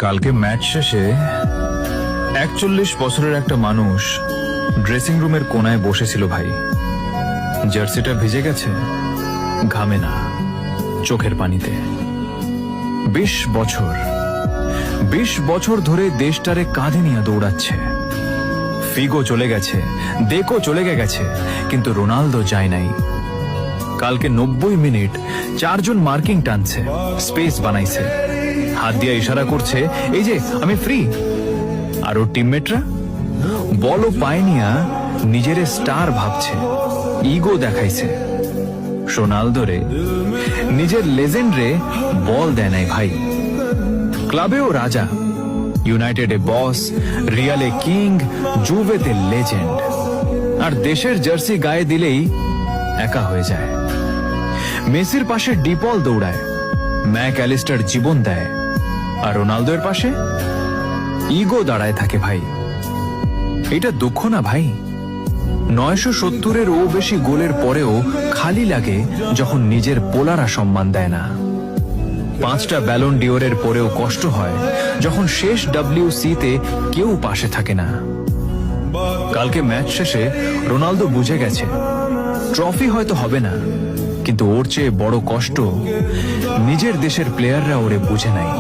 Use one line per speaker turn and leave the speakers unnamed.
কালকে ম্যাচ শেষে ৪১ বছরের একটা মানুষ ড্রেসিং রুমের কোনায় বসেছিল ভাই। জার্সিটা ভিজে গেছে, ঘামে না, চোখের পানিতে। ২০ বছর ধরে দেশটারে কাঁধে নিয়ে দৌড়াচ্ছে। ফিগো চলে গেছে, দেখো চলে গেছে, কিন্তু রোনালদো যায় নাই। কালকে ৯০ মিনিট ৪ জন মার্কিং টানছে, স্পেস বানাইছে, হাত দিয়ে ইশারা করছে এই যে আমি ফ্রি। আর ওর টিমমেটরা বলও পায়নিয়া নিজের স্টার ভাবছে, ইগো দেখাইছে। রোনালদোরে নিজের লেজেন্ডরে বল দেয় নাই ভাই। ক্লাবেও রাজা, ইউনাইটেডে বস, রিয়ালে কিং, জুভেতে লেজেন্ড। আর দেশের জার্সি গায়ে দিলেই একা হয়ে যায়। মেসির পাশে ডিপল দৌড়ায়, ম্যাক অ্যালিস্টার জীবন দেয়, আর রোনালদোর পাশে ইগো দাঁড়ায় থাকে ভাই। এটা দুঃখ না ভাই? ৯৭০-এরও বেশি গোলের পরেও খালি লাগে যখন নিজের পোলারা সম্মান দেয় না। ৫টা ব্যালন ডিওরের পরেও কষ্ট হয় যখন শেষ WC-তে কেউ পাশে থাকে না। কালকে ম্যাচ শেষে রোনালদো বুঝে গেছে ট্রফি হয়তো হবে না, কিন্তু ওর চেয়ে বড় কষ্ট নিজের দেশের প্লেয়াররা ওরে বুঝে নাই।